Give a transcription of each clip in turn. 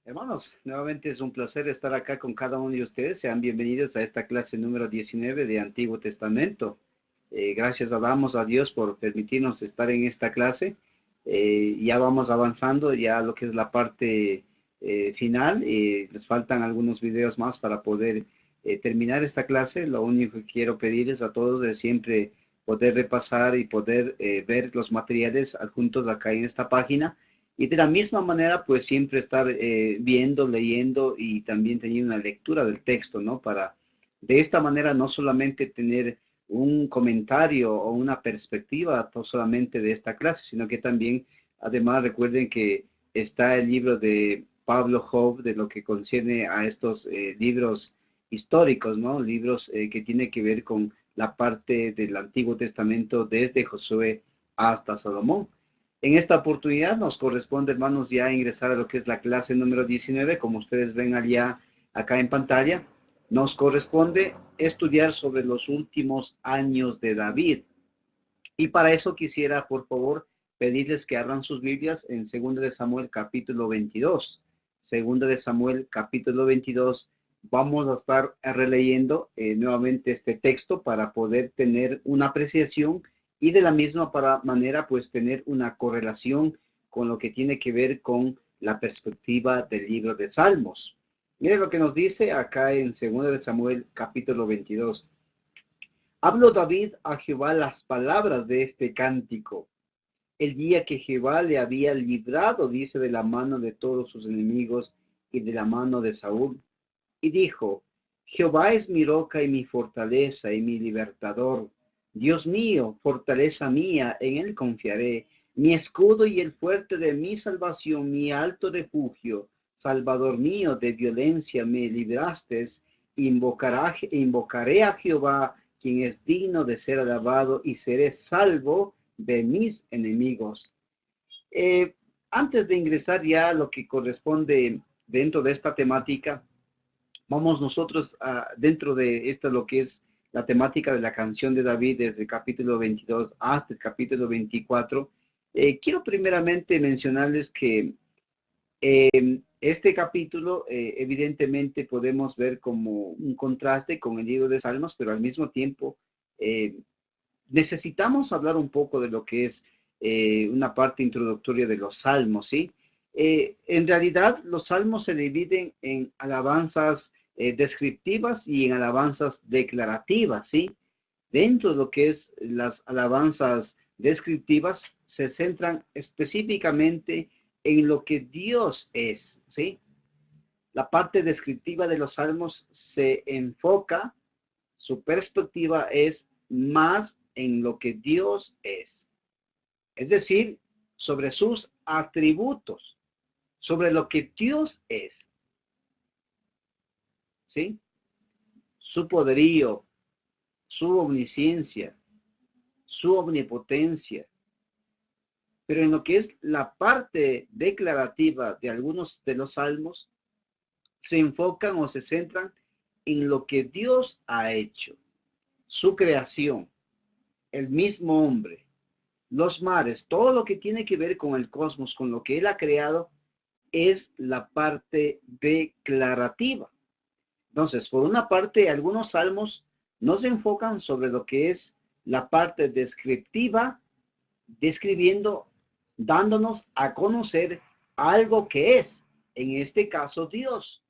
Hermanos, nuevamente es un placer estar acá con cada uno de ustedes. Sean bienvenidos a esta clase número 19 de Antiguo Testamento. Gracias damos a Dios por permitirnos estar en esta clase. Ya vamos avanzando ya a lo que es la parte final. Les faltan algunos videos más para poder terminar esta clase. Lo único que quiero pedirles a todos es siempre poder repasar y poder ver los materiales adjuntos acá en esta página. Y de la misma manera, pues siempre estar viendo, leyendo y también teniendo una lectura del texto, ¿no? Para de esta manera no solamente tener un comentario o una perspectiva no solamente de esta clase, sino que también, además, recuerden que está el libro de Pablo Job, de lo que concierne a estos libros históricos, ¿no? Libros que tienen que ver con la parte del Antiguo Testamento desde Josué hasta Salomón. En esta oportunidad nos corresponde, hermanos, ya ingresar a lo que es la clase número 19, como ustedes ven allá acá en pantalla. Nos corresponde estudiar sobre los últimos años de David. Y para eso quisiera, por favor, pedirles que abran sus Biblias en 2 de Samuel capítulo 22. 2 de Samuel capítulo 22. Vamos a estar releyendo nuevamente este texto para poder tener una apreciación y de la misma manera pues tener una correlación con lo que tiene que ver con la perspectiva del libro de Salmos. Mire lo que nos dice acá en 2 de Samuel capítulo 22. Habló David a Jehová las palabras de este cántico. El día que Jehová le había librado, dice, de la mano de todos sus enemigos y de la mano de Saúl. Y dijo, Jehová es mi roca y mi fortaleza y mi libertador. Dios mío, fortaleza mía, en él confiaré. Mi escudo y el fuerte de mi salvación, mi alto refugio. Salvador mío, de violencia me libraste. Invocaré a Jehová, quien es digno de ser alabado, y seré salvo de mis enemigos. Eh, Antes de ingresar ya a lo que corresponde dentro de esta temática, vamos nosotros dentro de esto lo que es la temática de la canción de David desde el capítulo 22 hasta el capítulo 24. Quiero primeramente mencionarles que este capítulo evidentemente podemos ver como un contraste con el libro de Salmos, pero al mismo tiempo eh, necesitamos hablar un poco de lo que es una parte introductoria de los salmos, ¿sí? En realidad, los salmos se dividen en alabanzas descriptivas y en alabanzas declarativas, ¿sí? Dentro de lo que es las alabanzas descriptivas, se centran específicamente en lo que Dios es, ¿sí? La parte descriptiva de los salmos se enfoca, su perspectiva es más en lo que Dios es decir, sobre sus atributos, sobre lo que Dios es, ¿sí? Su poderío, su omnisciencia, su omnipotencia. Pero en lo que es la parte declarativa de algunos de los salmos, se enfocan o se centran en lo que Dios ha hecho, su creación, el mismo hombre, los mares, todo lo que tiene que ver con el cosmos, con lo que Él ha creado, es la parte declarativa. Entonces, por una parte, algunos salmos no se enfocan sobre lo que es la parte descriptiva, describiendo, dándonos a conocer algo que es, en este caso Dios,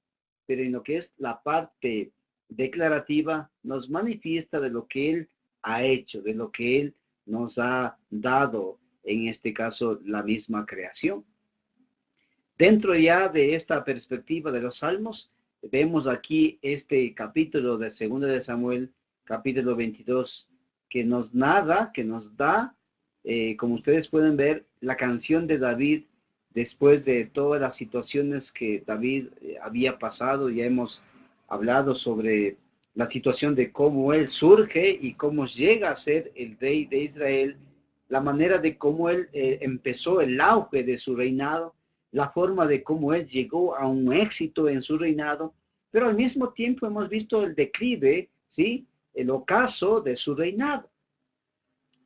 pero en lo que es la parte declarativa nos manifiesta de lo que Él ha hecho, de lo que Él nos ha dado, en este caso la misma creación. Dentro ya de esta perspectiva de los salmos, vemos aquí este capítulo de 2 de Samuel, capítulo 22, que nos narra, que nos da, como ustedes pueden ver, la canción de David después de todas las situaciones que David había pasado. Ya hemos hablado sobre la situación de cómo él surge y cómo llega a ser el rey de Israel, la manera de cómo él empezó el auge de su reinado, la forma de cómo él llegó a un éxito en su reinado, pero al mismo tiempo hemos visto el declive, ¿sí? El ocaso de su reinado.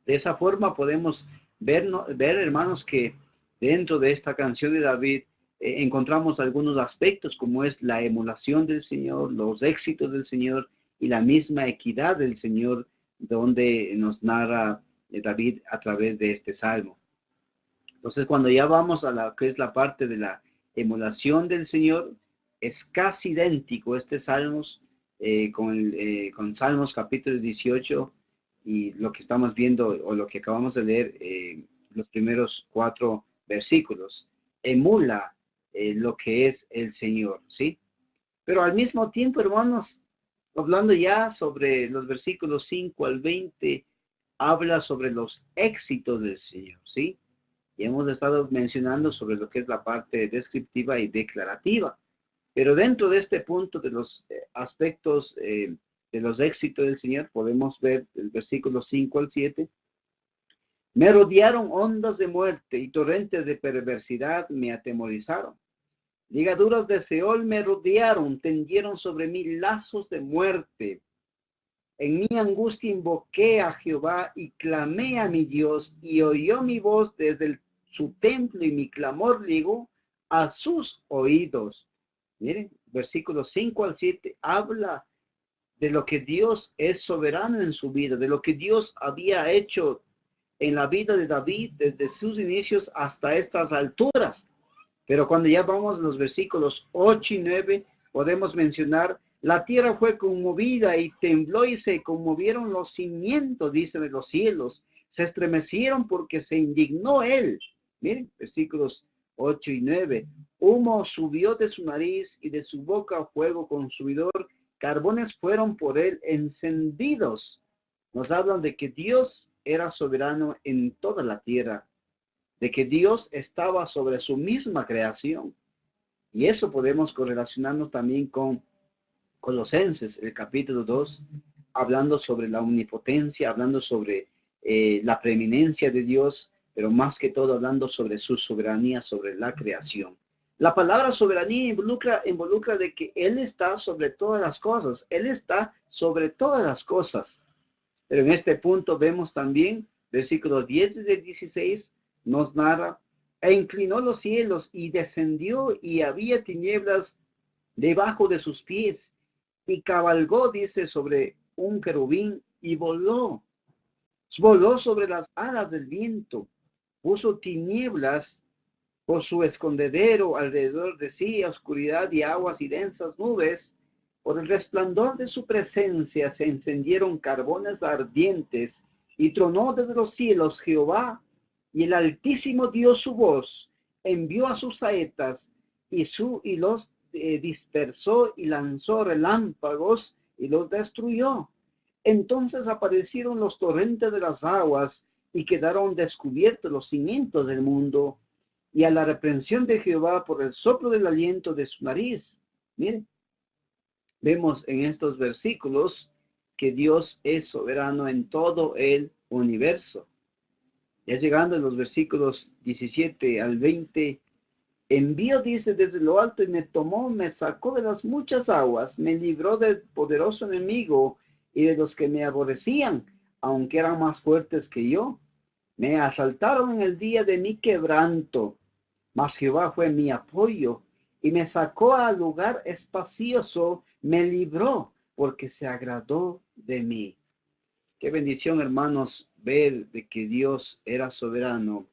De esa forma podemos ver, hermanos, que dentro de esta canción de David encontramos algunos aspectos como es la emulación del Señor, los éxitos del Señor y la misma equidad del Señor, donde nos narra David a través de este salmo. Entonces, cuando ya vamos a la que es la parte de la emulación del Señor, es casi idéntico este Salmos con Salmos capítulo 18 y lo que estamos viendo o lo que acabamos de leer, los primeros 4 versículos. Emula lo que es el Señor, ¿sí? Pero al mismo tiempo, hermanos, hablando ya sobre los versículos 5 al 20, habla sobre los éxitos del Señor, ¿sí? Y hemos estado mencionando sobre lo que es la parte descriptiva y declarativa. Pero dentro de este punto de los aspectos de los éxitos del Señor, podemos ver el versículo 5 al 7. Me rodearon ondas de muerte y torrentes de perversidad me atemorizaron. Ligaduras de Seol me rodearon, tendieron sobre mí lazos de muerte. En mi angustia invoqué a Jehová y clamé a mi Dios y oyó mi voz desde su templo y mi clamor llegó a sus oídos. Miren, versículos 5 al 7 habla de lo que Dios es soberano en su vida, de lo que Dios había hecho en la vida de David desde sus inicios hasta estas alturas. Pero cuando ya vamos a los versículos 8 y 9, podemos mencionar, la tierra fue conmovida y tembló y se conmovieron los cimientos, dice, de los cielos. Se estremecieron porque se indignó él. Miren, versículos 8 y 9. Humo subió de su nariz y de su boca fuego consumidor. Carbones fueron por él encendidos. Nos hablan de que Dios era soberano en toda la tierra, de que Dios estaba sobre su misma creación. Y eso podemos correlacionarnos también con Colosenses, el capítulo 2, hablando sobre la omnipotencia, hablando sobre la preeminencia de Dios, pero más que todo hablando sobre su soberanía, sobre la creación. La palabra soberanía involucra de que Él está sobre todas las cosas, Él está sobre todas las cosas. Pero en este punto vemos también, versículos 10 y 16, nos narra, e inclinó los cielos y descendió y había tinieblas debajo de sus pies y cabalgó, dice, sobre un querubín y voló sobre las alas del viento, puso tinieblas por su escondedero alrededor de sí, oscuridad y aguas y densas nubes. Por el resplandor de su presencia se encendieron carbones ardientes y tronó desde los cielos Jehová, y el Altísimo dio su voz, envió a sus saetas y los dispersó y lanzó relámpagos y los destruyó. Entonces aparecieron los torrentes de las aguas y quedaron descubiertos los cimientos del mundo, y a la reprensión de Jehová por el soplo del aliento de su nariz. Miren, vemos en estos versículos que Dios es soberano en todo el universo. Ya llegando en los versículos 17 al 20, envió, dice, desde lo alto y me tomó, me sacó de las muchas aguas, me libró del poderoso enemigo y de los que me aborrecían, aunque eran más fuertes que yo. Me asaltaron en el día de mi quebranto, mas Jehová fue mi apoyo y me sacó al lugar espacioso, me libró porque se agradó de mí. Qué bendición, hermanos, ver de que Dios era soberano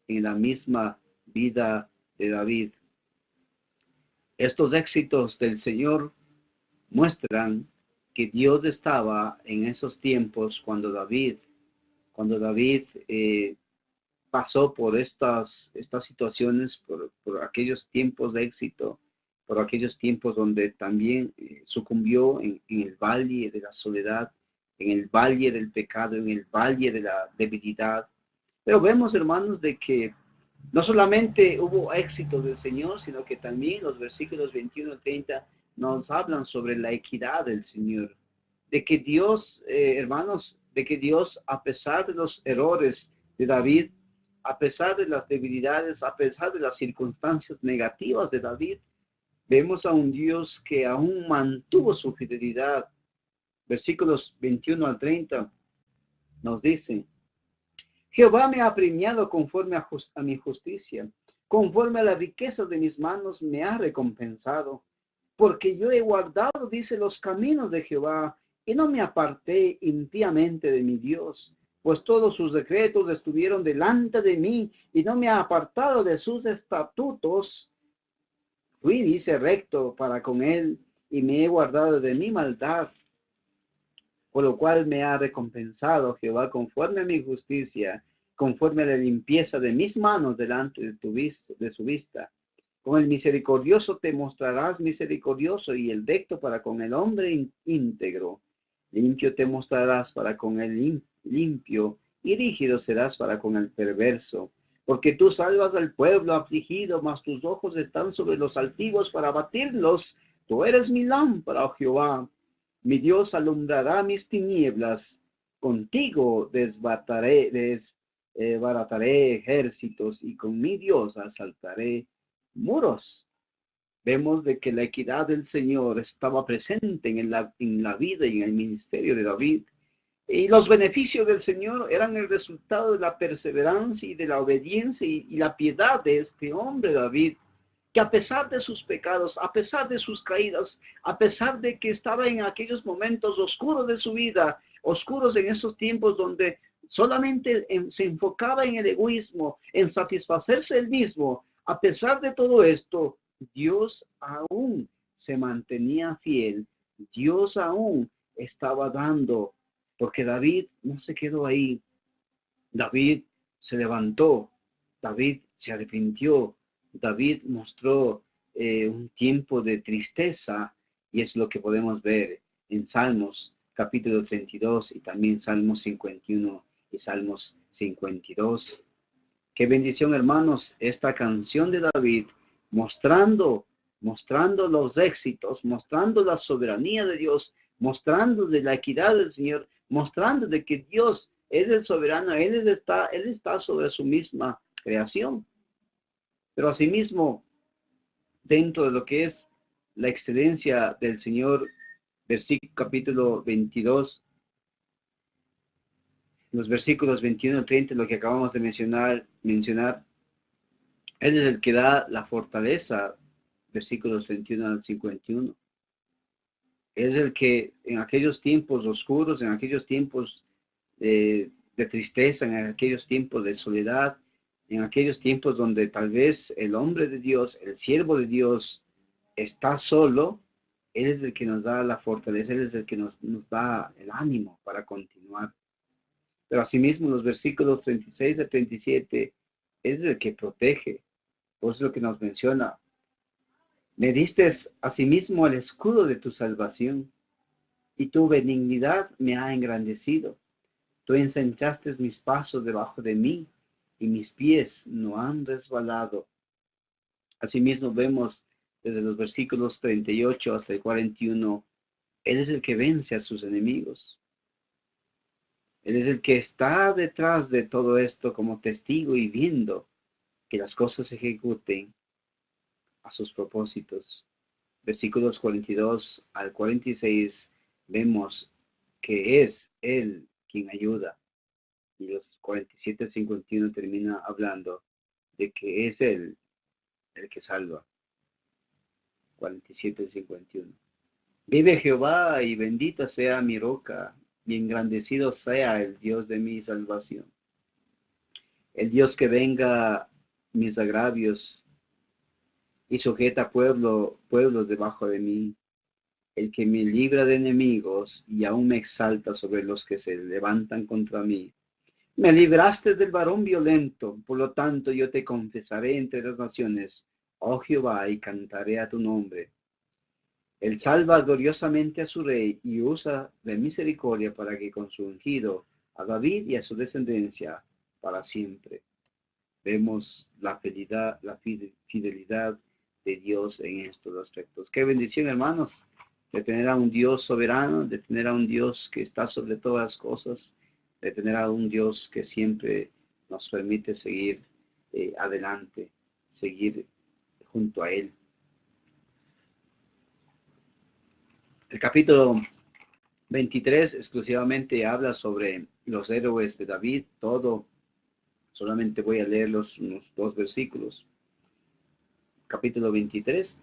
en la misma vida de David. Estos éxitos del Señor muestran que Dios estaba en esos tiempos cuando David pasó por estas situaciones, por aquellos tiempos de éxito, por aquellos tiempos donde también sucumbió en el valle de la soledad, en el valle del pecado, en el valle de la debilidad. Pero vemos, hermanos, de que no solamente hubo éxito del Señor, sino que también los versículos 21 al 30 nos hablan sobre la equidad del Señor. De que Dios, hermanos, de que Dios, a pesar de los errores de David, a pesar de las debilidades, a pesar de las circunstancias negativas de David, vemos a un Dios que aún mantuvo su fidelidad. Versículos 21 al 30 nos dicen, Jehová me ha premiado conforme a mi justicia, conforme a la riqueza de mis manos me ha recompensado. Porque yo he guardado, dice, los caminos de Jehová, y no me aparté impíamente de mi Dios, pues todos sus decretos estuvieron delante de mí, y no me he apartado de sus estatutos. Fui, dice, recto para con él, y me he guardado de mi maldad, por lo cual me ha recompensado Jehová conforme a mi justicia, conforme a la limpieza de mis manos delante de su vista. Con el misericordioso te mostrarás misericordioso, y el recto para con el hombre íntegro. Limpio te mostrarás para con el limpio, y rígido serás para con el perverso. Porque tú salvas al pueblo afligido, mas tus ojos están sobre los altivos para abatirlos. Tú eres mi lámpara, oh Jehová. Mi Dios alumbrará mis tinieblas. Contigo desbarataré ejércitos, y con mi Dios asaltaré muros. Vemos de que la equidad del Señor estaba presente en la vida y en el ministerio de David. Y los beneficios del Señor eran el resultado de la perseverancia y de la obediencia y la piedad de este hombre David, que a pesar de sus pecados, a pesar de sus caídas, a pesar de que estaba en aquellos momentos oscuros de su vida, oscuros en esos tiempos donde solamente se enfocaba en el egoísmo, en satisfacerse él mismo, a pesar de todo esto, Dios aún se mantenía fiel, Dios aún estaba dando, porque David no se quedó ahí, David se levantó, David se arrepintió, David mostró un tiempo de tristeza, y es lo que podemos ver en Salmos capítulo 32 y también Salmos 51 y Salmos 52. Qué bendición, hermanos, esta canción de David mostrando los éxitos, mostrando la soberanía de Dios, mostrando de la equidad del Señor, mostrando de que Dios es el soberano, Él está sobre su misma creación. Pero asimismo, dentro de lo que es la excelencia del Señor, versículo capítulo 22, los versículos 21 al 30, lo que acabamos de mencionar, Él es el que da la fortaleza, versículos 21 al 51. Es el que en aquellos tiempos oscuros, en aquellos tiempos de tristeza, en aquellos tiempos de soledad, en aquellos tiempos donde tal vez el hombre de Dios, el siervo de Dios, está solo, Él es el que nos da la fortaleza, Él es el que nos da el ánimo para continuar. Pero asimismo, los versículos 36 a 37, Él es el que protege. Por eso es lo que nos menciona. Me diste asimismo el escudo de tu salvación, y tu benignidad me ha engrandecido. Tú ensanchaste mis pasos debajo de mí, y mis pies no han resbalado. Asimismo vemos desde los versículos 38 hasta el 41, Él es el que vence a sus enemigos. Él es el que está detrás de todo esto como testigo y viendo que las cosas se ejecuten a sus propósitos. Versículos 42 al 46 vemos que es Él quien ayuda. Y los 47 al 51 termina hablando de que es Él el que salva. 47 al 51. Vive Jehová, y bendita sea mi roca, y engrandecido sea el Dios de mi salvación. El Dios que venga mis agravios y sujeta pueblos debajo de mí. El que me libra de enemigos y aún me exalta sobre los que se levantan contra mí. Me libraste del varón violento, por lo tanto yo te confesaré entre las naciones, oh Jehová, y cantaré a tu nombre. Él salva gloriosamente a su rey y usa de misericordia para que con su ungido a David y a su descendencia para siempre. Vemos la fidelidad de Dios en estos aspectos. Qué bendición, hermanos, de tener a un Dios soberano, de tener a un Dios que está sobre todas las cosas, de tener a un Dios que siempre nos permite seguir adelante, seguir junto a Él. El capítulo 23 exclusivamente habla sobre los héroes de David, todo. Solamente voy a leer unos 2 versículos. capítulo 23.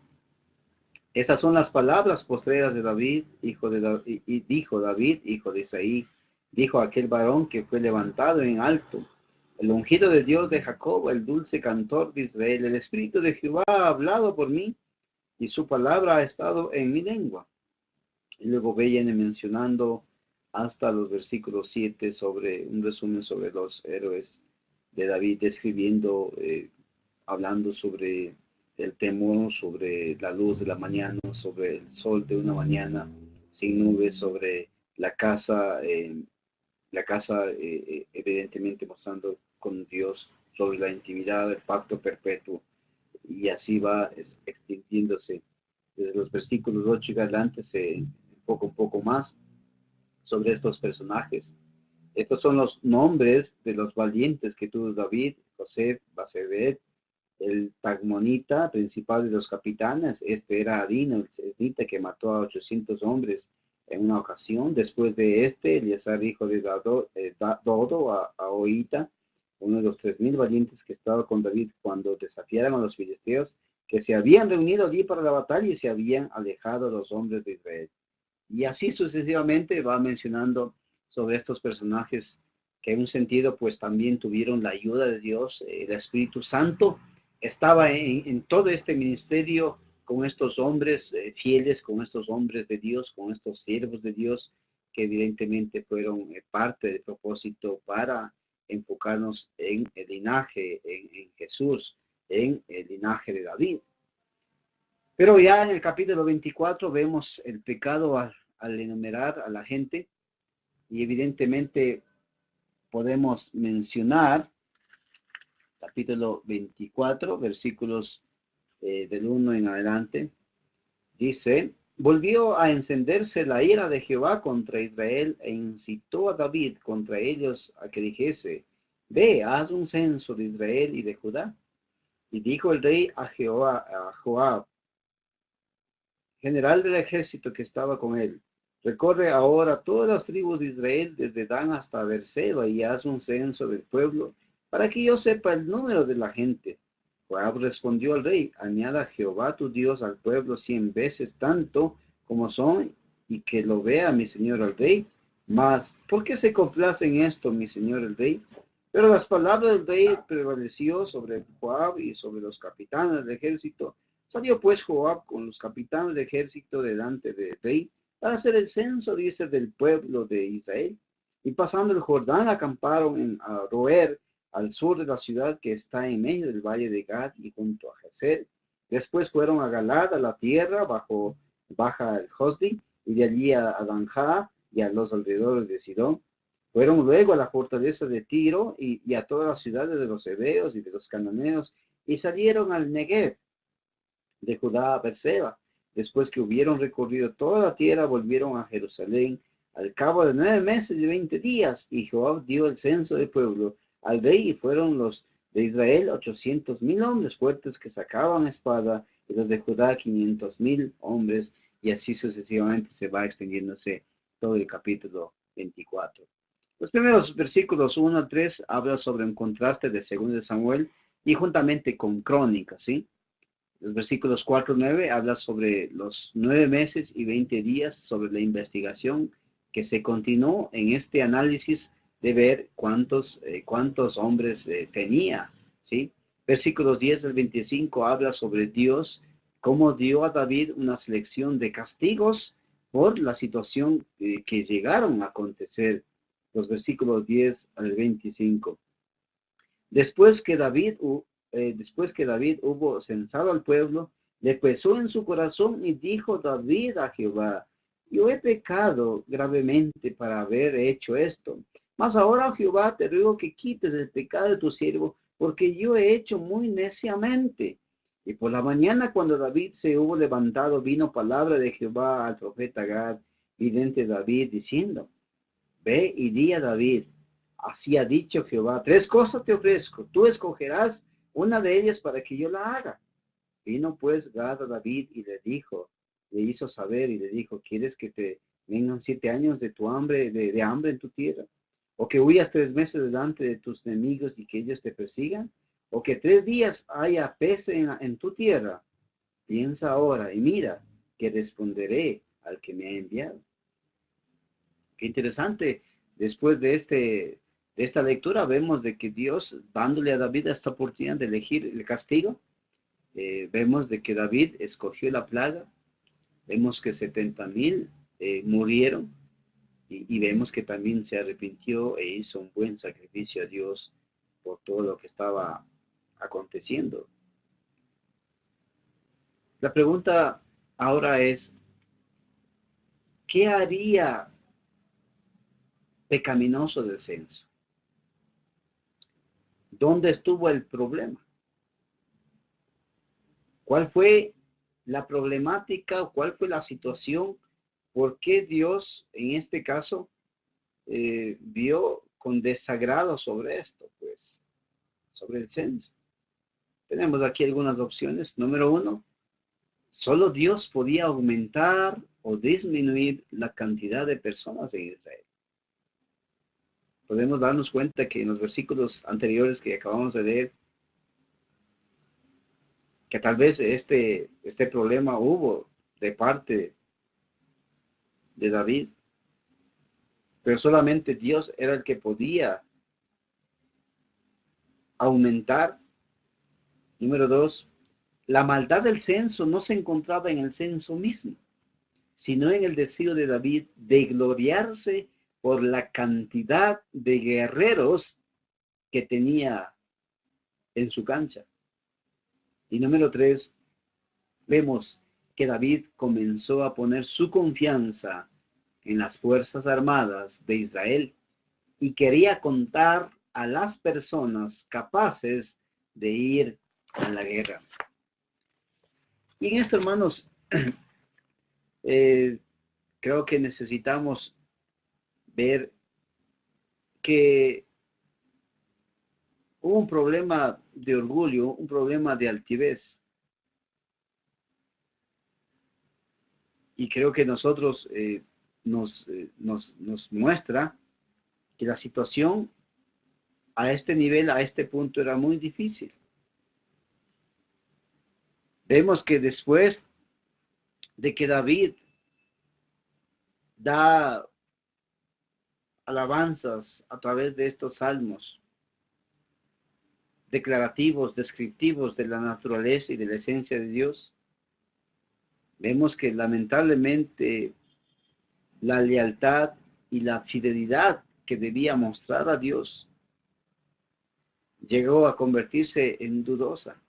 Estas son las palabras postreras de David, y dijo David, hijo de Isaí, dijo aquel varón que fue levantado en alto, el ungido de Dios de Jacob, el dulce cantor de Israel, el Espíritu de Jehová ha hablado por mí, y su palabra ha estado en mi lengua. Y luego viene mencionando hasta los versículos 7 sobre un resumen sobre los héroes de David, describiendo, hablando sobre el temor, sobre la luz de la mañana, sobre el sol de una mañana sin nubes, sobre la casa evidentemente mostrando con Dios, sobre la intimidad, el pacto perpetuo, y así va extendiéndose desde los versículos 8 y adelante, un poco más sobre estos personajes. Estos son los nombres de los valientes que tuvo David: José, Basebet, el Tagmonita, principal de los capitanes. Este era Adino, el esnita, que mató a 800 hombres en una ocasión. Después de este, Eleazar, hijo de Dodo, a Oita, uno de los 3000 valientes que estaba con David cuando desafiaron a los filisteos, que se habían reunido allí para la batalla y se habían alejado los hombres de Israel. Y así sucesivamente va mencionando sobre estos personajes que en un sentido pues también tuvieron la ayuda de Dios. El Espíritu Santo estaba en todo este ministerio con estos hombres fieles, con estos hombres de Dios, con estos siervos de Dios, que evidentemente fueron parte del propósito para enfocarnos en el linaje, en Jesús, en el linaje de David. Pero ya en el capítulo 24 vemos el pecado al enumerar a la gente, y evidentemente podemos mencionar capítulo 24, versículos del 1 en adelante. Dice: volvió a encenderse la ira de Jehová contra Israel, e incitó a David contra ellos a que dijese: ve, haz un censo de Israel y de Judá. Y dijo el rey a Joab, general del ejército que estaba con él: recorre ahora todas las tribus de Israel, desde Dan hasta Beerseba, y haz un censo del pueblo, para que yo sepa el número de la gente. Joab respondió al rey: añada Jehová tu Dios al pueblo 100 veces tanto como son, y que lo vea mi señor el rey. Mas, ¿por qué se complace en esto mi señor el rey? Pero las palabras del rey prevaleció sobre Joab y sobre los capitanes del ejército. Salió pues Joab con los capitanes de ejército delante del rey para hacer el censo, dice, del pueblo de Israel. Y pasando el Jordán, acamparon en Aroer, al sur de la ciudad que está en medio del valle de Gad y junto a Gezer. Después fueron a Galad, a la tierra baja el Josdi, y de allí a Danjá y a los alrededores de Sidón. Fueron luego a la fortaleza de Tiro y a todas las ciudades de los heveos y de los cananeos, y salieron al Negev de Judá a Beerseba. Después que hubieron recorrido toda la tierra, volvieron a Jerusalén al cabo de 9 meses y 20 días, y Joab dio el censo del pueblo al rey, y fueron los de Israel 800,000 hombres fuertes que sacaban espada, y los de Judá 500,000 hombres, y así sucesivamente se va extendiéndose todo el capítulo 24. Los primeros versículos 1 al 3 habla sobre un contraste de 2 de Samuel y juntamente con Crónicas, ¿sí? Los versículos 4 y 9 habla sobre los 9 meses y 20 días, sobre la investigación que se continuó en este análisis de ver cuántos hombres tenía, ¿sí? Versículos 10 al 25 habla sobre Dios, cómo dio a David una selección de castigos por la situación que llegaron a acontecer. Los versículos 10 al 25. Después que David hubo censado al pueblo, le pesó en su corazón y dijo David a Jehová: yo he pecado gravemente para haber hecho esto. Mas ahora, Jehová, te ruego que quites el pecado de tu siervo, porque yo he hecho muy neciamente. Y por la mañana, cuando David se hubo levantado, vino palabra de Jehová al profeta Gad, vidente David, diciendo: ve y di a David: así ha dicho Jehová, 3 cosas te ofrezco, tú escogerás una de ellas para que yo la haga. Vino pues Gad a David y le hizo saber y le dijo: ¿quieres que te vengan 7 años de tu hambre, de hambre en tu tierra? ¿O que huyas 3 meses delante de tus enemigos y que ellos te persigan? o que 3 días haya pez en tu tierra. Piensa ahora y mira que responderé al que me ha enviado. Qué interesante. Después de esta lectura vemos de que Dios, dándole a David esta oportunidad de elegir el castigo, vemos de que David escogió la plaga, vemos que 70,000 murieron y vemos que también se arrepintió e hizo un buen sacrificio a Dios por todo lo que estaba aconteciendo. La pregunta ahora es, ¿qué haría pecaminoso del censo? ¿Dónde estuvo el problema? ¿Cuál fue la problemática o cuál fue la situación? ¿Por qué Dios en este caso vio con desagrado sobre esto? Pues sobre el censo. Tenemos aquí algunas opciones. Número uno, solo Dios podía aumentar o disminuir la cantidad de personas en Israel. Podemos darnos cuenta que en los versículos anteriores que acabamos de leer, que tal vez este problema hubo de parte de David, pero solamente Dios era el que podía aumentar. Número dos, la maldad del censo no se encontraba en el censo mismo, sino en el deseo de David de gloriarse por la cantidad de guerreros que tenía en su cancha. Y número tres, vemos que David comenzó a poner su confianza en las Fuerzas Armadas de Israel y quería contar a las personas capaces de ir a la guerra. Y en esto, hermanos, creo que necesitamos ver que hubo un problema de orgullo, un problema de altivez. Y creo que nosotros nos muestra que la situación a este nivel, a este punto, era muy difícil. Vemos que después de que David da alabanzas a través de estos salmos, declarativos, descriptivos de la naturaleza y de la esencia de Dios, vemos que lamentablemente la lealtad y la fidelidad que debía mostrar a Dios llegó a convertirse en dudosa.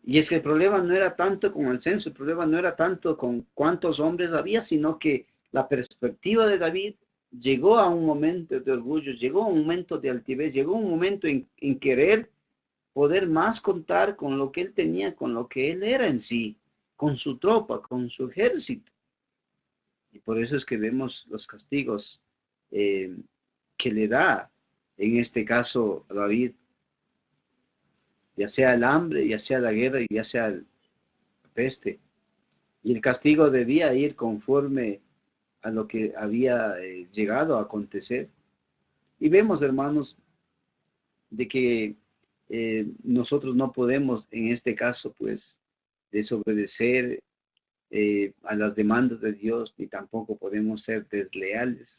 Y es que el problema no era tanto con el censo, el problema no era tanto con cuántos hombres había, sino que la perspectiva de David llegó a un momento de orgullo, llegó a un momento de altivez, llegó a un momento en querer poder más contar con lo que él tenía, con lo que él era en sí, con su tropa, con su ejército. Y por eso es que vemos los castigos que le da, en este caso, a David, ya sea el hambre, ya sea la guerra, ya sea la peste. Y el castigo debía ir conforme a lo que había llegado a acontecer. Y vemos, hermanos, de que nosotros no podemos, en este caso, pues, desobedecer a las demandas de Dios, ni tampoco podemos ser desleales,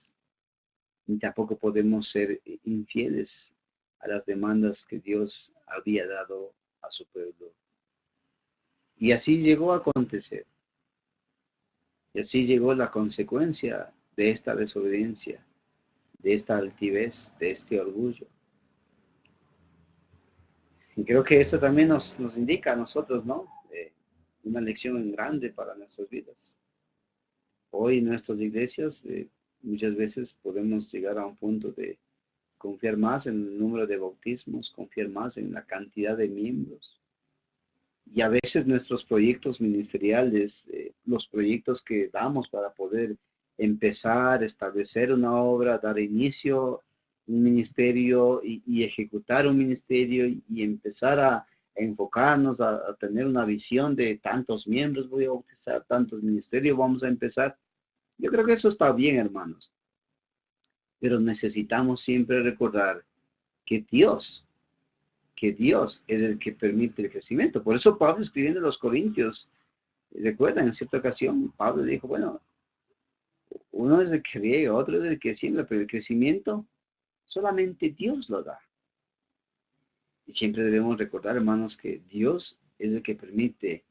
ni tampoco podemos ser infieles a las demandas que Dios había dado a su pueblo. Y así llegó a acontecer. Y así llegó la consecuencia de esta desobediencia, de esta altivez, de este orgullo. Y creo que esto también nos indica a nosotros, ¿no? Una lección grande para nuestras vidas. Hoy en nuestras iglesias muchas veces podemos llegar a un punto de confiar más en el número de bautismos, confiar más en la cantidad de miembros. Y a veces nuestros proyectos ministeriales, los proyectos que damos para poder empezar, establecer una obra, dar inicio a un ministerio y ejecutar un ministerio y empezar a enfocarnos, a tener una visión de tantos miembros voy a bautizar, tantos ministerios vamos a empezar. Yo creo que eso está bien, hermanos, pero necesitamos siempre recordar que Dios que Dios es el que permite el crecimiento. Por eso Pablo escribiendo a los Corintios, recuerdan, en cierta ocasión, Pablo dijo, bueno, uno es el que riega, otro es el que siembra, pero el crecimiento solamente Dios lo da. Y siempre debemos recordar, hermanos, que Dios es el que permite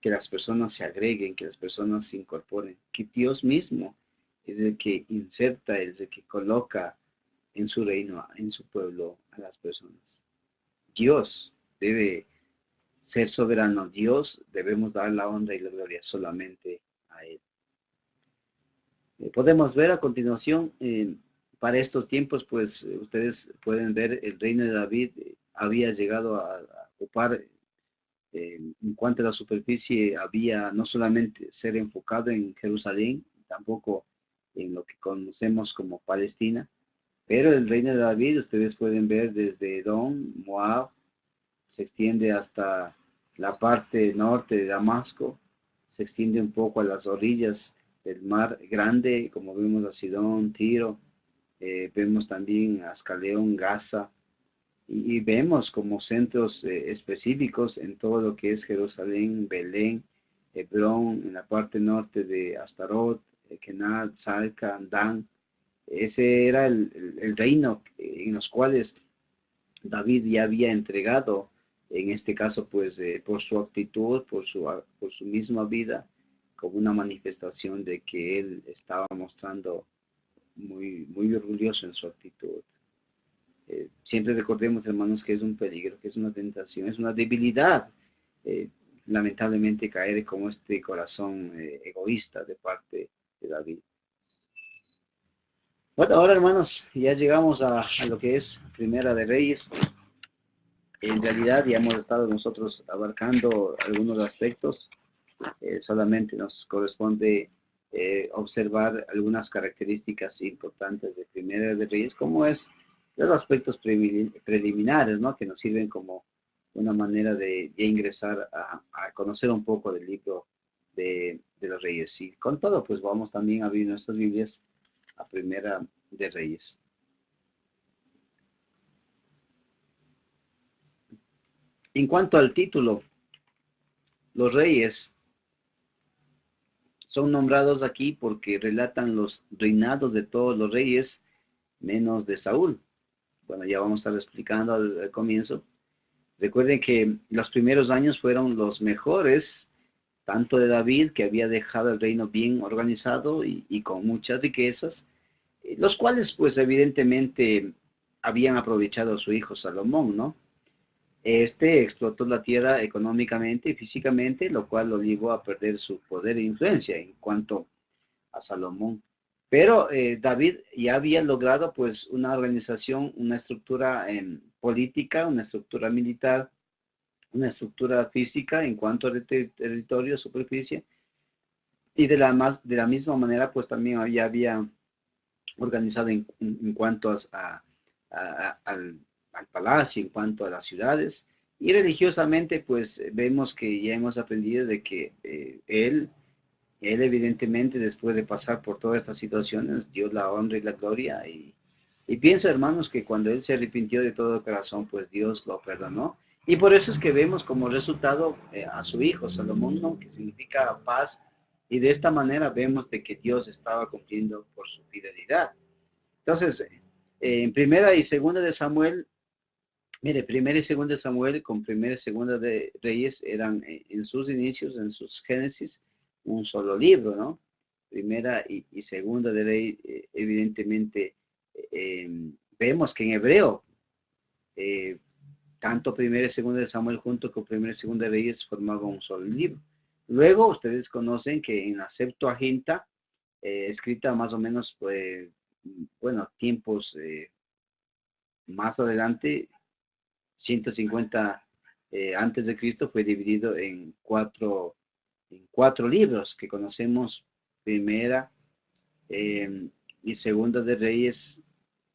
que las personas se agreguen, que las personas se incorporen, que Dios mismo es el que inserta, es el que coloca en su reino, en su pueblo, a las personas. Dios debe ser soberano, Dios debemos dar la honra y la gloria solamente a Él. Podemos ver a continuación, para estos tiempos, pues ustedes pueden ver el reino de David había llegado a ocupar, en cuanto a la superficie, había no solamente ser enfocado en Jerusalén, tampoco en lo que conocemos como Palestina, pero el reino de David, ustedes pueden ver desde Edom, Moab, se extiende hasta la parte norte de Damasco, se extiende un poco a las orillas del mar grande, como vemos a Sidón, Tiro, vemos también a Ascalón, Gaza, y vemos como centros específicos en todo lo que es Jerusalén, Belén, Hebrón, en la parte norte de Astarot, Kenat, Salca, Dan. Ese era el reino en los cuales David ya había entregado, en este caso pues por su actitud, por su misma vida, como una manifestación de que él estaba mostrando muy orgulloso en su actitud. Siempre recordemos, hermanos, que es un peligro, que es una tentación, es una debilidad, eh, lamentablemente caer como este corazón egoísta de parte de David. Bueno, ahora hermanos, ya llegamos a lo que es Primera de Reyes. En realidad ya hemos estado nosotros abarcando algunos aspectos, solamente nos corresponde observar algunas características importantes de Primera de Reyes, como es los aspectos preliminares, ¿no? Que nos sirven como una manera de ingresar a conocer un poco del libro de los Reyes. Y con todo, pues vamos también a abrir nuestras Biblias a Primera de Reyes. En cuanto al título, los reyes son nombrados aquí porque relatan los reinados de todos los reyes, menos de Saúl. Bueno, ya vamos a estar explicando al comienzo. Recuerden que los primeros años fueron los mejores, tanto de David, que había dejado el reino bien organizado y con muchas riquezas, los cuales pues evidentemente habían aprovechado a su hijo Salomón, ¿no? Este explotó la tierra económicamente y físicamente, lo cual lo llevó a perder su poder e influencia en cuanto a Salomón. Pero David ya había logrado pues una organización, una estructura política, una estructura militar, una estructura física en cuanto a territorio, superficie, y de la misma manera pues también ya había organizado en cuanto al palacio, en cuanto a las ciudades, y religiosamente pues vemos que ya hemos aprendido de que él evidentemente después de pasar por todas estas situaciones dio la honra y la gloria y pienso hermanos que cuando él se arrepintió de todo corazón pues Dios lo perdonó y por eso es que vemos como resultado a su hijo Salomón, ¿no? Que significa paz y de esta manera vemos de que Dios estaba cumpliendo por su fidelidad. Entonces, en primera y segunda de Samuel, mire, primera y segunda de Samuel con primera y segunda de Reyes eran en sus inicios, en sus Génesis, un solo libro, ¿no? Primera y segunda de Rey, evidentemente, vemos que en hebreo, eh, tanto primera y segunda de Samuel junto con primera y segunda de Reyes formaban un solo libro. Luego, ustedes conocen que en la Septuaginta, escrita más o menos, pues, bueno, tiempos más adelante, 150 antes de Cristo, fue dividido en cuatro libros que conocemos, primera y segunda de Reyes,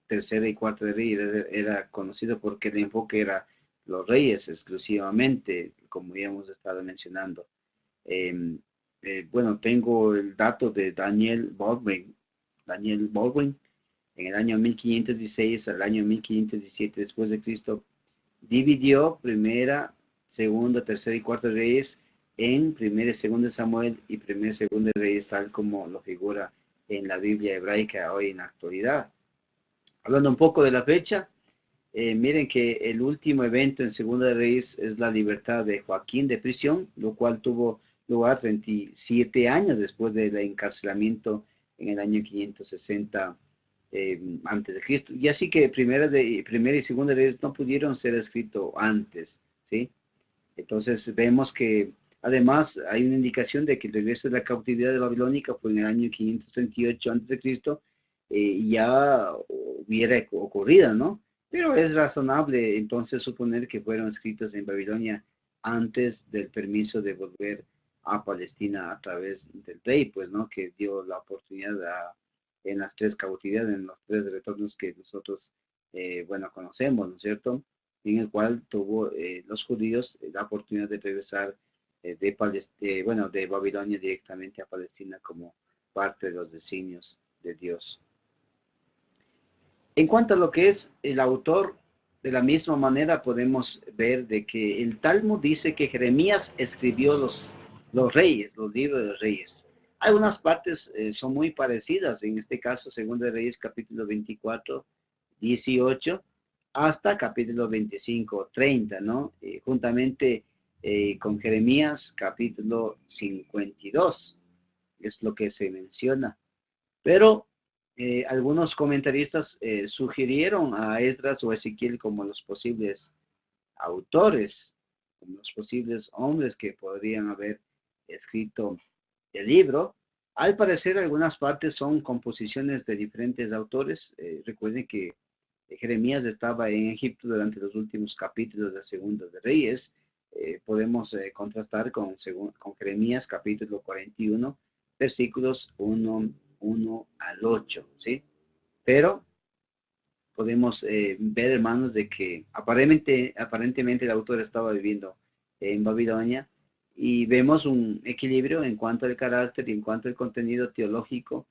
tercera y cuarta de Reyes. Era conocido porque el enfoque era los reyes exclusivamente, como ya hemos estado mencionando. Eh, bueno, tengo el dato de Daniel Baldwin. Daniel Baldwin, en el año 1516 al año 1517 después de Cristo, dividió primera, segunda, tercera y cuarta Reyes en primera y segunda Samuel y primera y segunda Reyes, tal como lo figura en la Biblia hebraica hoy en la actualidad. Hablando un poco de la fecha, miren que el último evento en Segunda de Reyes es la libertad de Joaquín de prisión, lo cual tuvo lugar 27 años después del encarcelamiento en el año 560 antes de Cristo. Y así que primera y segunda de Reyes no pudieron ser escritos antes, ¿sí? Entonces vemos que además hay una indicación de que el regreso de la cautividad de babilónica fue en el año 538 a.C. Y ya hubiera ocurrido, ¿no? Pero es razonable entonces suponer que fueron escritos en Babilonia antes del permiso de volver a Palestina a través del rey, pues, ¿no? Que dio la oportunidad en las tres cautividades, en los tres retornos que nosotros, bueno, conocemos, ¿no es cierto? En el cual tuvo los judíos la oportunidad de regresar bueno, de Babilonia directamente a Palestina como parte de los designios de Dios. En cuanto a lo que es el autor, de la misma manera podemos ver de que el Talmud dice que Jeremías escribió los reyes, los libros de los reyes. Algunas partes son muy parecidas, en este caso, segundo de Reyes, capítulo 24, 18, hasta capítulo 25, 30, ¿no? Juntamente con Jeremías, capítulo 52, es lo que se menciona. Pero algunos comentaristas sugirieron a Esdras o Ezequiel como los posibles autores, como los posibles hombres que podrían haber escrito el libro. Al parecer, algunas partes son composiciones de diferentes autores. Recuerden que Jeremías estaba en Egipto durante los últimos capítulos de Segunda de Reyes. Podemos contrastar con Jeremías capítulo 41, versículos 1 al 8, ¿sí? Pero podemos ver, hermanos, de que aparentemente el autor estaba viviendo en Babilonia y vemos un equilibrio en cuanto al carácter y en cuanto al contenido teológico.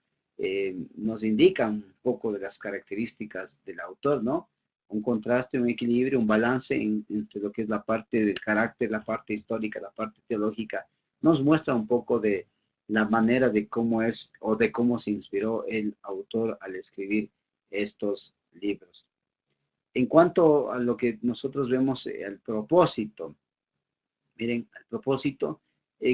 Nos indica un poco de las características del autor, ¿no? Un contraste, un equilibrio, un balance entre lo que es la parte del carácter, la parte histórica, la parte teológica. Nos muestra un poco de la manera de cómo es o de cómo se inspiró el autor al escribir estos libros. En cuanto a lo que nosotros vemos, el propósito, miren, el propósito,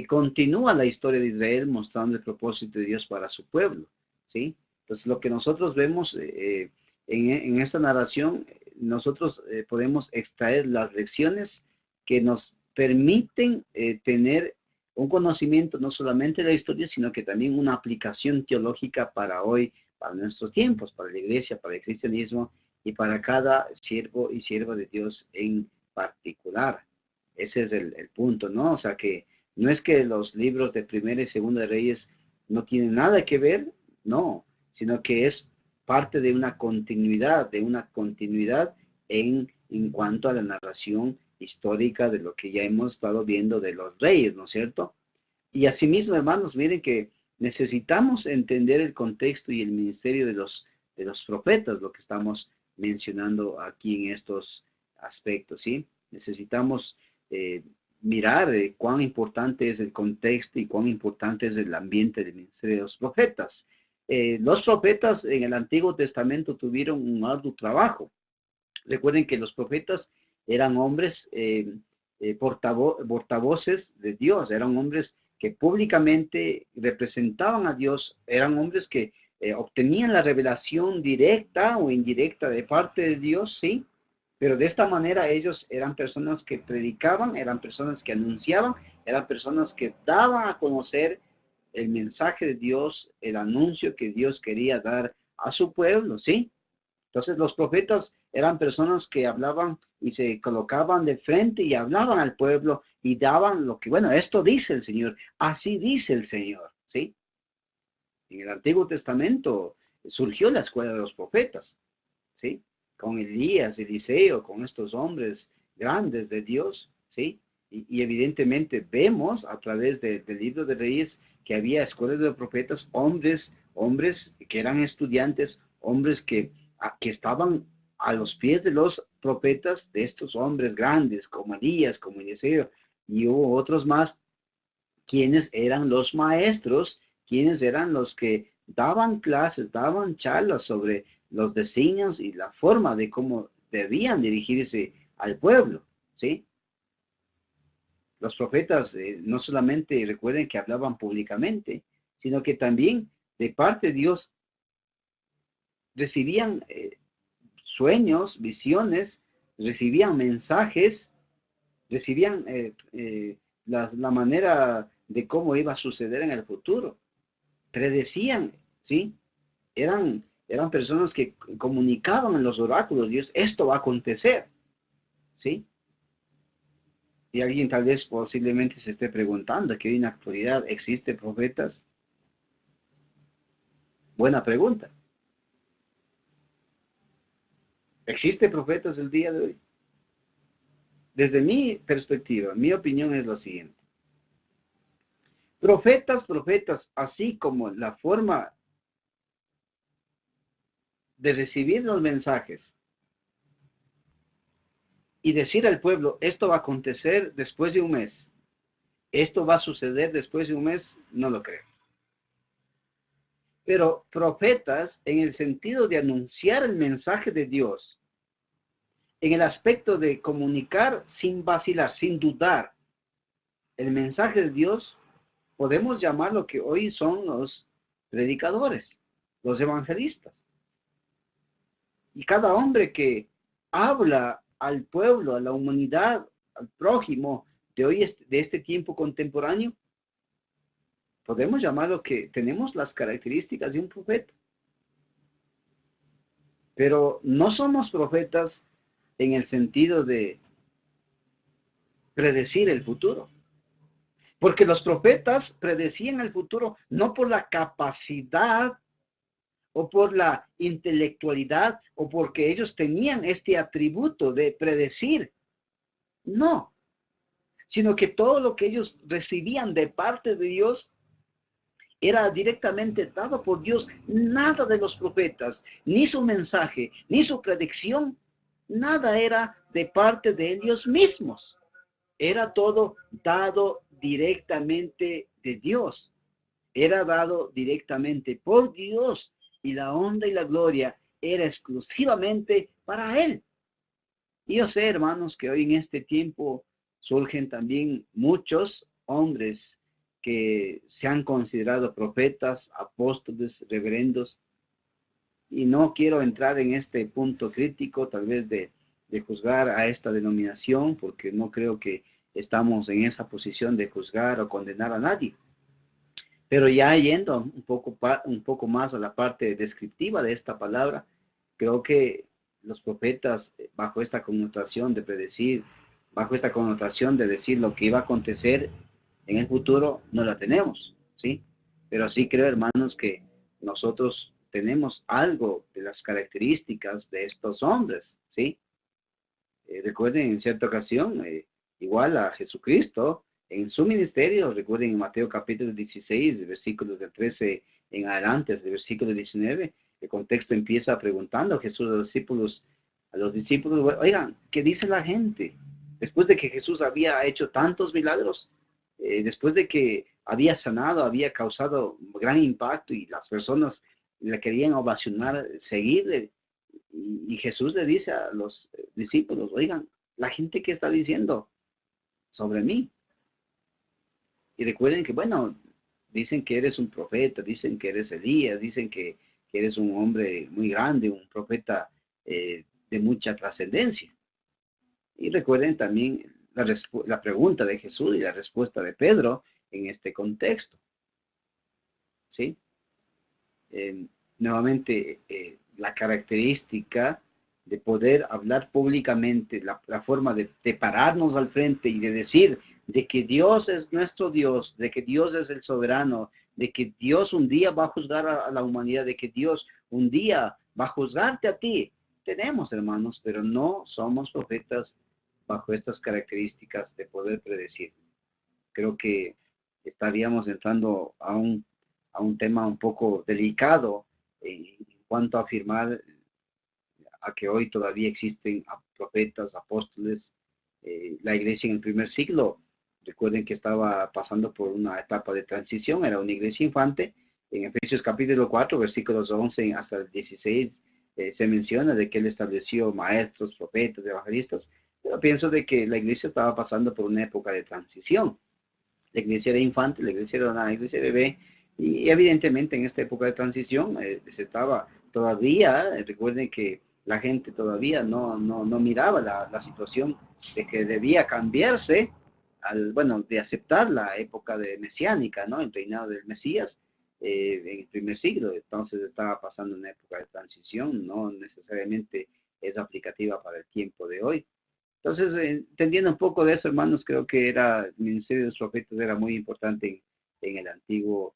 continúa la historia de Israel mostrando el propósito de Dios para su pueblo, ¿sí? Entonces, lo que nosotros vemos en esta narración, nosotros podemos extraer las lecciones que nos permiten tener un conocimiento no solamente de la historia, sino que también una aplicación teológica para hoy, para nuestros tiempos, para la iglesia, para el cristianismo y para cada siervo y sierva de Dios en particular. Ese es el punto, ¿no? O sea que no es que los libros de Primera y Segunda de Reyes no tienen nada que ver, no, sino que es parte de una continuidad en cuanto a la narración histórica de lo que ya hemos estado viendo de los reyes, ¿no es cierto? Y asimismo, hermanos, miren que necesitamos entender el contexto y el ministerio de los profetas, lo que estamos mencionando aquí en estos aspectos, ¿sí? Necesitamos eh, mirar cuán importante es el contexto y cuán importante es el ambiente del ministerio de los profetas. Los profetas en el Antiguo Testamento tuvieron un arduo trabajo. Recuerden que los profetas eran hombres portavoces de Dios, eran hombres que públicamente representaban a Dios, eran hombres que obtenían la revelación directa o indirecta de parte de Dios, sí, pero de esta manera ellos eran personas que predicaban, eran personas que anunciaban, eran personas que daban a conocer el mensaje de Dios, el anuncio que Dios quería dar a su pueblo, ¿sí? Entonces los profetas eran personas que hablaban y se colocaban de frente y hablaban al pueblo y daban lo que, bueno, esto dice el Señor, así dice el Señor, ¿sí? En el Antiguo Testamento surgió la escuela de los profetas, ¿sí? Con Elías, Eliseo, con estos hombres grandes de Dios, ¿sí? Y evidentemente vemos a través del libro de Reyes que había escuelas de profetas, hombres que eran estudiantes, hombres que estaban a los pies de los profetas, de estos hombres grandes, como Elías, como Eliseo, y hubo otros más, quienes eran los maestros, quienes eran los que daban clases, daban charlas sobre los designios y la forma de cómo debían dirigirse al pueblo, ¿sí? Los profetas no solamente recuerden que hablaban públicamente, sino que también de parte de Dios recibían sueños, visiones, recibían mensajes, recibían la manera de cómo iba a suceder en el futuro. Predecían, ¿sí? Eran personas que comunicaban en los oráculos, Dios, esto va a acontecer, ¿sí? Y alguien tal vez posiblemente se esté preguntando que hoy en la actualidad existen profetas. Buena pregunta. ¿Existen profetas el día de hoy? Desde mi perspectiva, mi opinión es la siguiente. Profetas, así como la forma de recibir los mensajes y decir al pueblo, esto va a acontecer después de un mes, esto va a suceder después de un mes, no lo creo. Pero profetas en el sentido de anunciar el mensaje de Dios, en el aspecto de comunicar sin vacilar, sin dudar, el mensaje de Dios, podemos llamar lo que hoy son los predicadores, los evangelistas. Y cada hombre que habla al pueblo, a la humanidad, al prójimo de hoy, de este tiempo contemporáneo, podemos llamarlo que tenemos las características de un profeta. Pero no somos profetas en el sentido de predecir el futuro. Porque los profetas predecían el futuro no por la capacidad o por la intelectualidad o porque ellos tenían este atributo de predecir. No, sino que todo lo que ellos recibían de parte de Dios era directamente dado por Dios. Nada de los profetas, ni su mensaje, ni su predicción, nada era de parte de ellos mismos. Era todo dado directamente de Dios. Era dado directamente por Dios y la honra y la gloria era exclusivamente para Él. Y yo sé, hermanos, que hoy en este tiempo surgen también muchos hombres que se han considerado profetas, apóstoles, reverendos, y no quiero entrar en este punto crítico, tal vez de juzgar a esta denominación, porque no creo que estamos en esa posición de juzgar o condenar a nadie. Pero ya yendo un poco más a la parte descriptiva de esta palabra, creo que los profetas, bajo esta connotación de predecir, bajo esta connotación de decir lo que iba a acontecer en el futuro, no la tenemos, ¿sí? Pero sí creo, hermanos, que nosotros tenemos algo de las características de estos hombres, ¿sí? Recuerden en cierta ocasión, igual a Jesucristo, en su ministerio, recuerden en Mateo capítulo 16, de versículos del 13 en adelante, del versículo 19, el contexto empieza preguntando a Jesús a los discípulos, oigan, ¿qué dice la gente? Después de que Jesús había hecho tantos milagros, después de que había sanado, había causado gran impacto y las personas le querían ovacionar, seguirle, y Jesús le dice a los discípulos, oigan, la gente que está diciendo sobre mí. Y recuerden que, bueno, dicen que eres un profeta, dicen que eres Elías, dicen que eres un hombre muy grande, un profeta de mucha trascendencia. Y recuerden también la pregunta de Jesús y la respuesta de Pedro en este contexto. ¿Sí? Nuevamente, la característica de poder hablar públicamente, la forma de pararnos al frente y de decir de que Dios es nuestro Dios, de que Dios es el soberano, de que Dios un día va a juzgar a la humanidad, de que Dios un día va a juzgarte a ti. Tenemos, hermanos, pero no somos profetas bajo estas características de poder predecir. Creo que estaríamos entrando a un tema un poco delicado en cuanto a afirmar a que hoy todavía existen profetas, apóstoles. La iglesia en el primer siglo, recuerden que estaba pasando por una etapa de transición, era una iglesia infante. En Efesios capítulo 4, versículos 11 hasta el 16, se menciona de que él estableció maestros, profetas, evangelistas, pero pienso de que la iglesia estaba pasando por una época de transición. La iglesia era infante, la iglesia era una iglesia bebé, y evidentemente en esta época de transición se estaba todavía, recuerden que la gente todavía no miraba la situación de que debía cambiarse, bueno, de aceptar la época de mesiánica, ¿no? El reinado del Mesías en el primer siglo. Entonces estaba pasando una época de transición, no necesariamente es aplicativa para el tiempo de hoy. Entonces, entendiendo un poco de eso, hermanos, creo que el ministerio de los profetas era muy importante en el Antiguo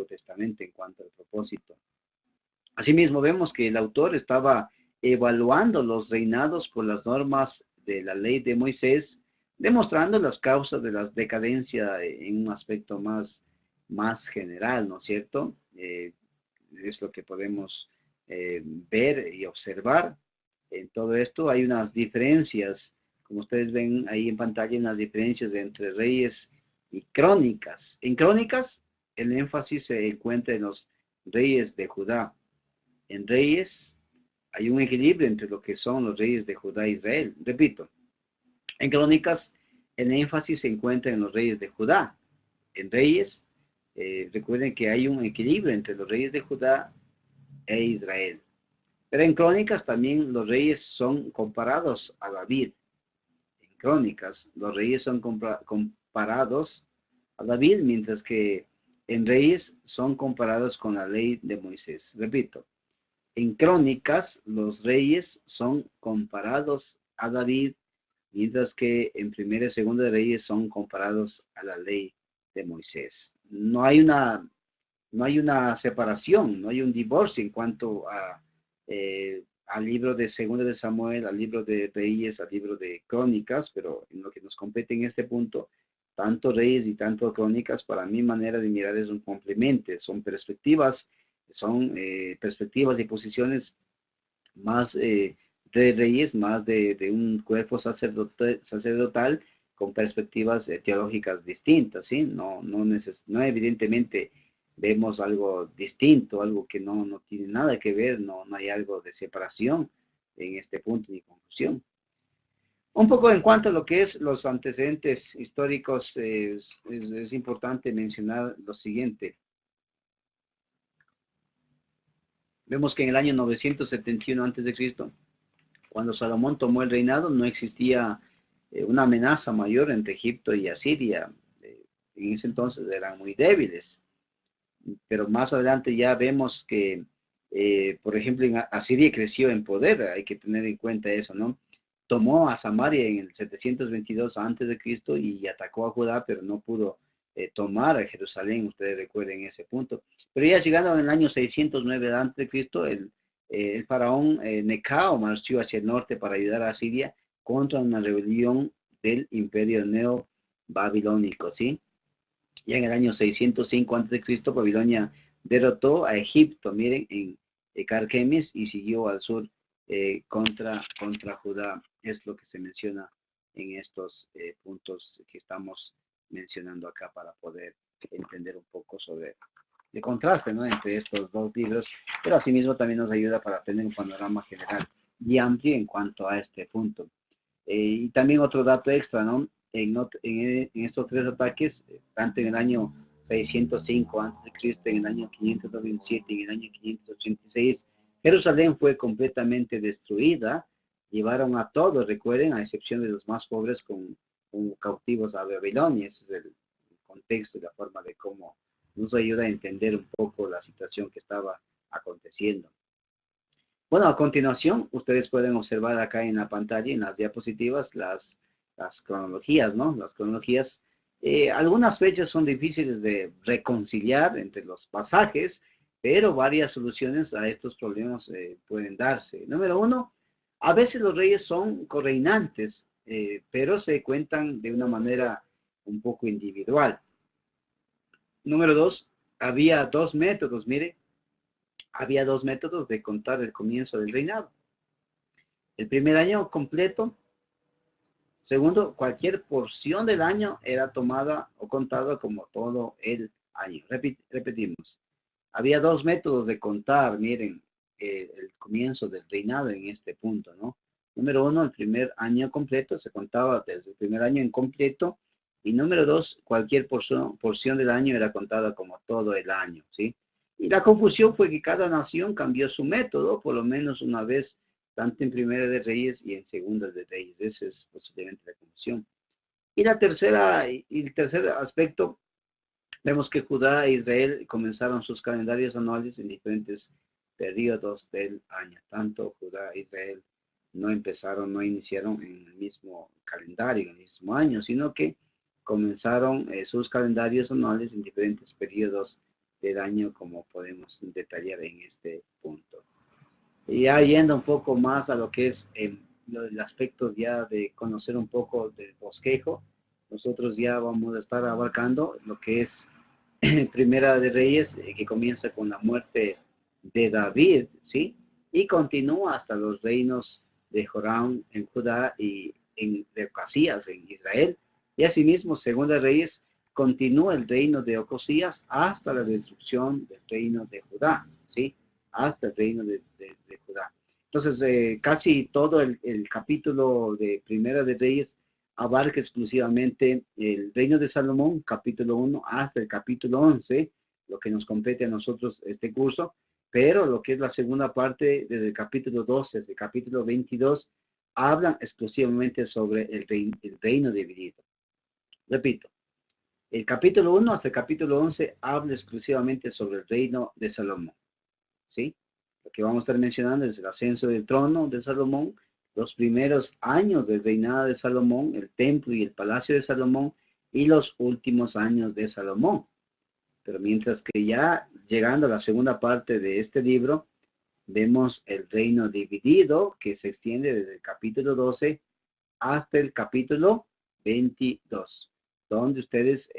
Testamento en cuanto al propósito. Asimismo, vemos que el autor estaba evaluando los reinados por las normas de la ley de Moisés, demostrando las causas de la decadencia en un aspecto más general, ¿no es cierto? Es lo que podemos ver y observar. En todo esto hay unas diferencias, como ustedes ven ahí en pantalla, unas diferencias entre reyes y crónicas. En crónicas, el énfasis se encuentra en los reyes de Judá. En reyes hay un equilibrio entre lo que son los reyes de Judá e Israel. Repito, en crónicas el énfasis se encuentra en los reyes de Judá. En reyes, recuerden que hay un equilibrio entre los reyes de Judá e Israel. Pero en crónicas también los reyes son comparados a David. En crónicas los reyes son comparados a David, mientras que en reyes son comparados con la ley de Moisés. Repito, en crónicas los reyes son comparados a David, mientras que en primera y segunda de reyes son comparados a la ley de Moisés. No hay una separación, no hay un divorcio en cuanto al libro de Segunda de Samuel, al libro de Reyes, al libro de Crónicas, pero en lo que nos compete en este punto, tanto Reyes y tanto Crónicas, para mi manera de mirar es un complemento, son perspectivas y posiciones más de Reyes, más de un cuerpo sacerdotal con perspectivas teológicas distintas, ¿sí? No evidentemente vemos algo distinto, algo que no tiene nada que ver, no hay algo de separación en este punto ni conclusión. Un poco en cuanto a lo que es los antecedentes históricos, es importante mencionar lo siguiente. Vemos que en el año 971 a.C., cuando Salomón tomó el reinado, no existía una amenaza mayor entre Egipto y Asiria. En ese entonces eran muy débiles. Pero más adelante ya vemos que, por ejemplo, en Asiria creció en poder, hay que tener en cuenta eso, ¿no? Tomó a Samaria en el 722 a.C. y atacó a Judá, pero no pudo tomar a Jerusalén, ustedes recuerden ese punto. Pero ya llegando en el año 609 a.C., el faraón Necao marchó hacia el norte para ayudar a Asiria contra una rebelión del imperio neo-babilónico, ¿sí? Ya en el año 605 a.C., Babilonia derrotó a Egipto, miren, en Carquemis y siguió al sur contra Judá. Es lo que se menciona en estos puntos que estamos mencionando acá para poder entender un poco sobre el contraste, ¿no?, entre estos dos libros, pero asimismo también nos ayuda para tener un panorama general y amplio en cuanto a este punto. Y también otro dato extra, ¿no? En estos tres ataques, tanto en el año 605 a.C., en el año 597 y en el año 586, Jerusalén fue completamente destruida. Llevaron a todos, recuerden, a excepción de los más pobres, con cautivos a Babilonia. Ese es el contexto y la forma de cómo nos ayuda a entender un poco la situación que estaba aconteciendo. Bueno, a continuación, ustedes pueden observar acá en la pantalla, en las diapositivas, las cronologías, ¿no? Las cronologías. Algunas fechas son difíciles de reconciliar entre los pasajes, pero varias soluciones a estos problemas pueden darse. Número uno, a veces los reyes son correinantes, pero se cuentan de una manera un poco individual. Número dos, había dos métodos, mire. Había dos métodos de contar el comienzo del reinado. El primer año completo. Segundo, cualquier porción del año era tomada o contada como todo el año. Repetimos. Había dos métodos de contar, miren, el comienzo del reinado en este punto, ¿no? Número uno, el primer año completo, se contaba desde el primer año en completo. Y número dos, cualquier porción del año era contada como todo el año, ¿sí? Y la confusión fue que cada nación cambió su método, por lo menos una vez, tanto en Primera de Reyes y en Segunda de Reyes. Esa es posiblemente la confusión. Y el tercer aspecto, vemos que Judá e Israel comenzaron sus calendarios anuales en diferentes periodos del año. Tanto Judá e Israel no empezaron, no iniciaron en el mismo calendario, en el mismo año, sino que comenzaron sus calendarios anuales en diferentes periodos del año, como podemos detallar en este punto. Y ya yendo un poco más a lo que es el aspecto ya de conocer un poco del bosquejo, nosotros ya vamos a estar abarcando lo que es Primera de Reyes, que comienza con la muerte de David, ¿sí? Y continúa hasta los reinos de Joram en Judá y de Ocasías en Israel. Y asimismo, Segunda de Reyes continúa el reino de Ocosías hasta la destrucción del reino de Judá, ¿sí? Hasta el reino de Judá. Entonces, casi todo el capítulo de Primera de Reyes abarca exclusivamente el reino de Salomón, capítulo 1 hasta el capítulo 11, lo que nos compete a nosotros este curso, pero lo que es la segunda parte, desde el capítulo 12 hasta el capítulo 22, hablan exclusivamente sobre el reino dividido. Repito, el capítulo 1 hasta el capítulo 11 habla exclusivamente sobre el reino de Salomón, ¿sí? Lo que vamos a estar mencionando es el ascenso del trono de Salomón, los primeros años del reinado de Salomón, el templo y el palacio de Salomón, y los últimos años de Salomón. Pero mientras que ya llegando a la segunda parte de este libro, vemos el reino dividido que se extiende desde el capítulo 12 hasta el capítulo 22, donde ustedes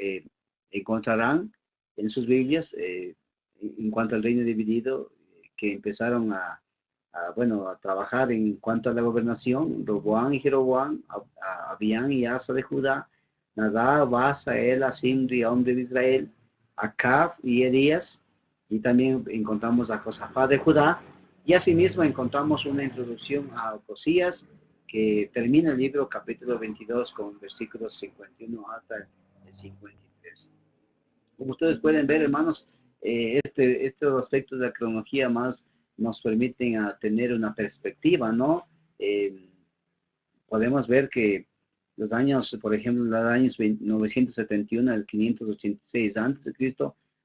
encontrarán en sus Biblias, en cuanto al reino dividido, que empezaron bueno, a trabajar en cuanto a la gobernación, Roboam y Jeroboam, Abián y Asa de Judá, Nadab, Asa, Ela, Simri, hombre de Israel, Acab y Elías, y también encontramos a Josafat de Judá, y asimismo encontramos una introducción a Ocosías, que termina el libro capítulo 22 con versículos 51 hasta el 53. Como ustedes pueden ver, hermanos, estos aspectos de la cronología más nos permiten tener una perspectiva, ¿no? Podemos ver que los años, por ejemplo, los años 971 al 586 a.C.,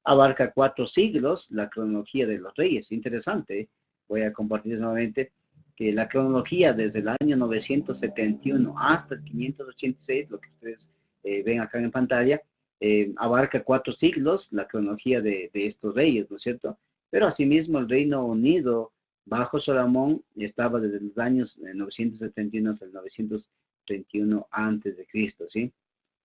abarca 4 siglos la cronología de los reyes. Interesante, voy a compartir nuevamente que la cronología desde el año 971 hasta el 586, lo que ustedes ven acá en pantalla, abarca 4 siglos la cronología de estos reyes, ¿no es cierto? Pero asimismo el Reino Unido bajo Salomón estaba desde los años 971 hasta el 931 antes de Cristo, ¿sí?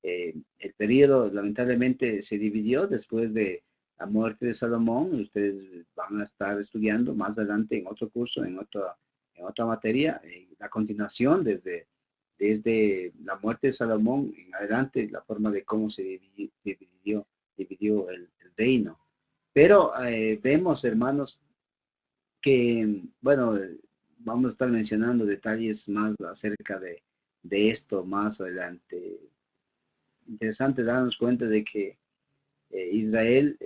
El periodo lamentablemente se dividió después de la muerte de Salomón. Ustedes van a estar estudiando más adelante en otro curso, en otra materia, la continuación desde la muerte de Salomón en adelante, la forma de cómo se dividió el reino. Pero vemos, hermanos, que, bueno, vamos a estar mencionando detalles más acerca de esto más adelante. Interesante darnos cuenta de que Israel,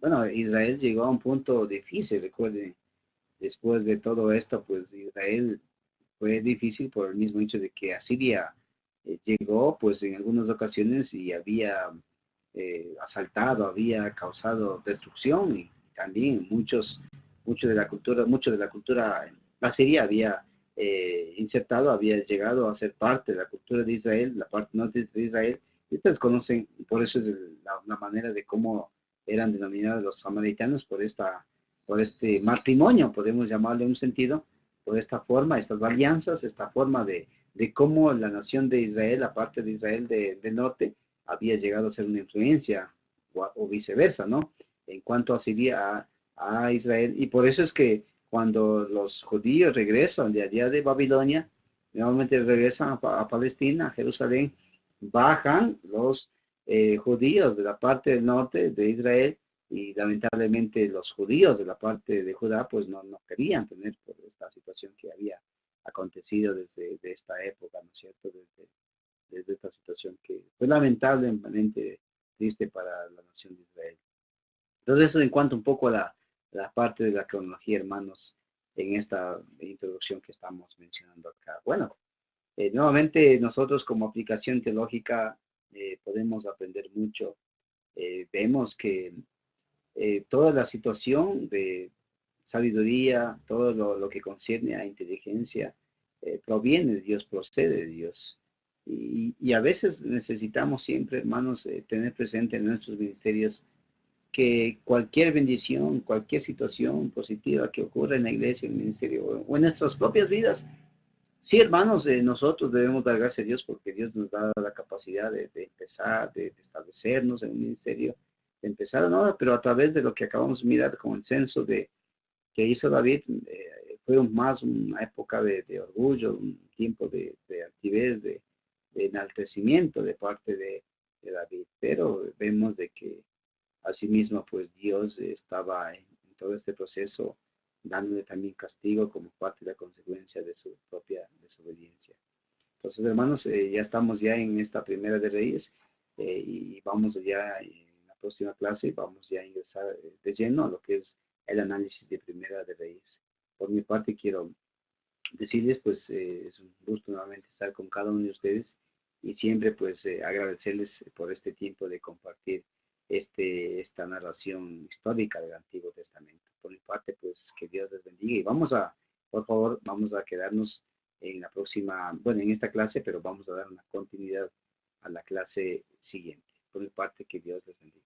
bueno, Israel llegó a un punto difícil, recuerden, después de todo esto, pues Israel fue difícil por el mismo hecho de que Asiria llegó, pues en algunas ocasiones y había asaltado, había causado destrucción y también mucho de la cultura asiria había insertado, había llegado a ser parte de la cultura de Israel, la parte norte de Israel, y ustedes conocen, por eso es la manera de cómo eran denominados los samaritanos por este matrimonio, podemos llamarle en un sentido, por esta forma, estas alianzas, esta forma de cómo la nación de Israel, la parte de Israel del norte, había llegado a ser una influencia o viceversa, ¿no? En cuanto a Siria, a Israel, y por eso es que cuando los judíos regresan de allá de Babilonia, nuevamente regresan a Palestina, a Jerusalén, bajan los judíos de la parte del norte de Israel y lamentablemente los judíos de la parte de Judá pues no querían tener por esta situación que había acontecido desde de esta época, ¿no es cierto? Desde esta situación que fue lamentablemente triste para la nación de Israel. Entonces, eso en cuanto un poco a la parte de la cronología, hermanos, en esta introducción que estamos mencionando acá. Bueno, nuevamente nosotros como aplicación teológica podemos aprender mucho. Vemos que toda la situación de sabiduría, todo lo que concierne a inteligencia, proviene de Dios, procede de Dios. Y a veces necesitamos siempre, hermanos, tener presente en nuestros ministerios que cualquier bendición, cualquier situación positiva que ocurra en la iglesia, en el ministerio o en nuestras propias vidas, sí, hermanos, nosotros debemos dar gracias a Dios porque Dios nos da la capacidad de empezar, de establecernos en un ministerio, de empezar, ¿no? Pero a través de lo que acabamos de mirar con el censo que hizo David, fue más una época de orgullo, un tiempo de altivez, de enaltecimiento de parte de David. Pero vemos de que asimismo, pues Dios estaba en todo este proceso dándole también castigo como parte de la consecuencia de su propia desobediencia. Entonces, hermanos, ya estamos ya en esta primera de Reyes y vamos ya en la próxima clase, vamos ya a ingresar de lleno a lo que es el análisis de primera de Reyes. Por mi parte, quiero decirles, pues es un gusto nuevamente estar con cada uno de ustedes y siempre pues agradecerles por este tiempo de compartir esta narración histórica del Antiguo Testamento. Por mi parte, pues que Dios les bendiga y por favor, vamos a quedarnos en la próxima, bueno, en esta clase, pero vamos a dar una continuidad a la clase siguiente. Por mi parte, que Dios les bendiga.